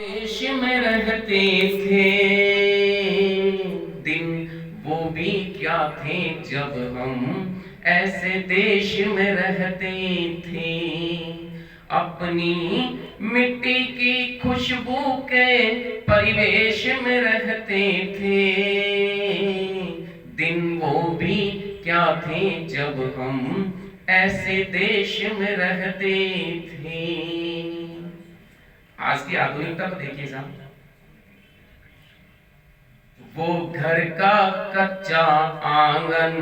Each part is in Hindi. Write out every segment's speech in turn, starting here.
देश में रहते थे दिन, वो भी क्या थे जब हम ऐसे देश में रहते थे। अपनी मिट्टी की खुशबू के परिवेश में रहते थे दिन, वो भी क्या थे जब हम ऐसे देश में रहते थे। आज की आधुनिकता को देखिए साहब, वो घर का कच्चा आंगन,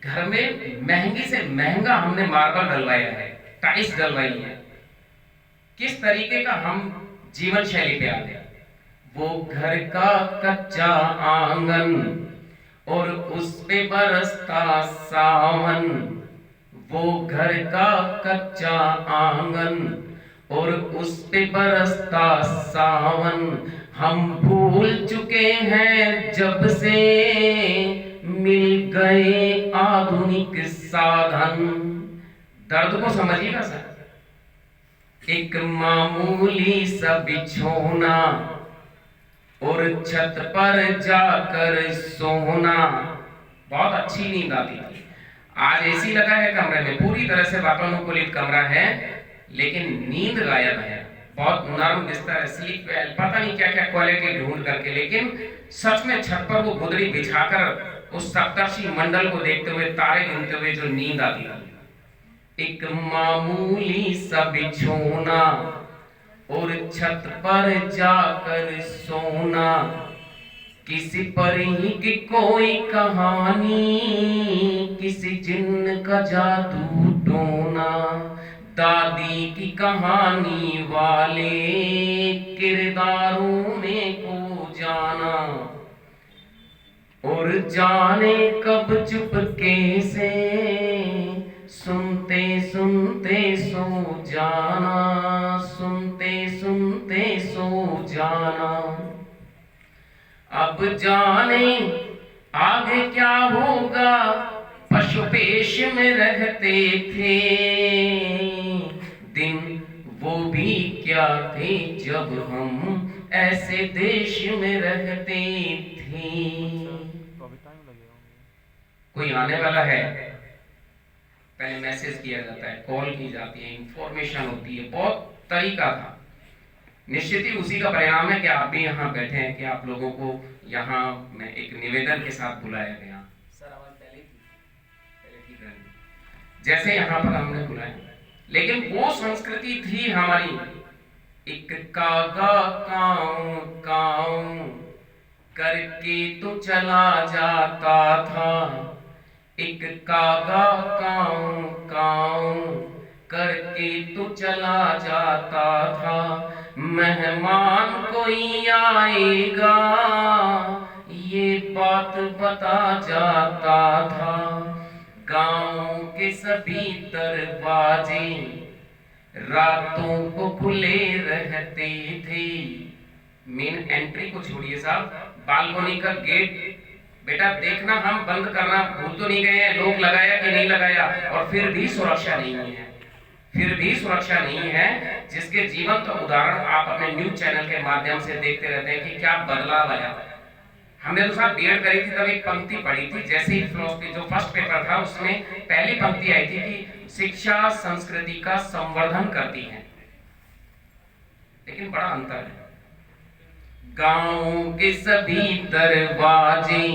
घर में महंगी से महंगा हमने मार्बल डलवाया है, टाइल्स डलवाई है। किस तरीके का हम जीवन शैली पे आ गए। वो घर का कच्चा आंगन और उस पे बरसता सावन, वो घर का कच्चा आंगन और उस पे बरसता सावन। हम भूल चुके हैं जब से मिल गए आधुनिक साधन। दर्द को समझिएगा सर, एक मामूली सा बिछोना और छत पर जाकर सोना, बहुत अच्छी नींद आती थी। आज एसी लगा है कमरे में, पूरी तरह से वातानुकूलित कमरा है, लेकिन नींद गायब है। बहुत नरम बिस्तर है, स्लीप वेल, पता नहीं क्या क्या क्वालिटी ढूंढ करके, लेकिन सच में छत पर वो गुदड़ी बिछाकर उस सप्तर्षि मंडल को देखते हुए, तारे गिनते हुए जो नींद आती थी। एक मामूली सा बिछोना और छत पर जाकर सोना, किसी परी की कोई कहानी, किसी जिन्न का जादू टोना। दादी की कहानी वाले किरदारों में को जाना और जाने कब चुपके से सुनते सुनते सो जाना, सुनते सुनते सो जाना। अब जाने आगे क्या होगा, पशु पेश में रहते थे दिन, वो भी क्या थे जब हम ऐसे देश में रहते थे। कोई आने वाला है, पहले मैसेज किया जाता है, कॉल की जाती है, इंफॉर्मेशन होती है, बहुत तरीका था। निश्चित ही उसी का परिणाम है कि आप भी यहाँ बैठे हैं, कि आप लोगों को यहाँ मैं एक निवेदन के साथ बुलाया गया। सर आवाज पहले ठीक है, जैसे यहाँ पर हमने बुलाया, लेकिन वो संस्कृति थी हमारी, एक कागा काऊ काऊ करके तो चला जाता था, एक कागा काऊ काऊ करके तो चला जाता था। मेहमान कोई आएगा ये बात बता जाता था। गांव के सभी दरवाजे रातों को खुले रहते थे। मेन एंट्री को छोड़िए साहब, बालकोनी का गेट बेटा देखना, हम बंद करना भूल तो नहीं गए हैं, लोग लगाया कि नहीं लगाया, और फिर भी सुरक्षा नहीं है, फिर भी सुरक्षा नहीं है। जिसके जीवन का उदाहरण आप अपने न्यूज चैनल के माध्यम से देखते रहते हैं कि क्या बदलाव आया। हमने तो साहब बीएड करी थी, तब एक पंक्ति पढ़ी थी, जैसे ही फिलोसफी जो फर्स्ट पेपर था उसमें पहली पंक्ति आई थी कि शिक्षा संस्कृति का संवर्धन करती है, लेकिन बड़ा अंतर है। गांव के सभी दरवाजे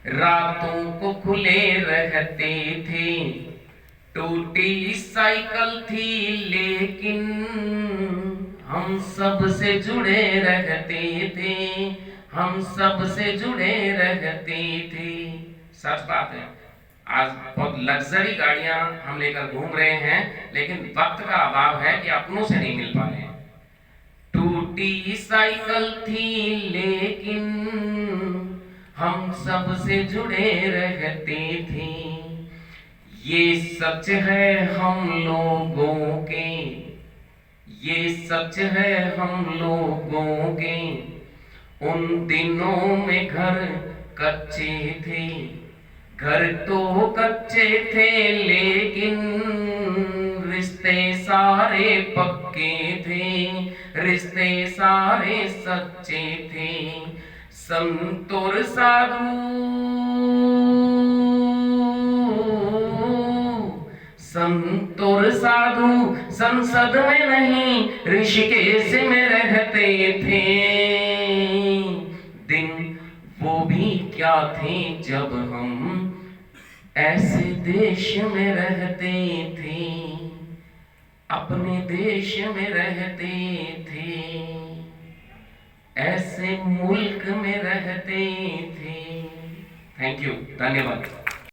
रातों को खुले रहते थे। टूटी साइकिल थी लेकिन हम सब से जुड़े रहते थे, हम सब से जुड़े रहते थे। सच बात है, आज बहुत लग्जरी गाड़ियां हम लेकर घूम रहे हैं, लेकिन वक्त का अभाव है कि अपनों से नहीं मिल पा रहे हैं। टूटी साइकिल थी लेकिन हम सब से जुड़े रहते थे। ये सच है हम लोगों के, ये सच है हम लोगों के। उन दिनों में घर कच्चे थे, घर तो कच्चे थे लेकिन रिश्ते सारे पक्के थे, रिश्ते सारे सच्चे थे। संत और साधु, संत और साधु संसद में नहीं ऋषिकेश में रहते थे। दिन वो भी क्या थे जब हम ऐसे देश में रहते थे, अपने देश में रहते थे, ऐसे मुल्क में रहते थे। थैंक यू, धन्यवाद।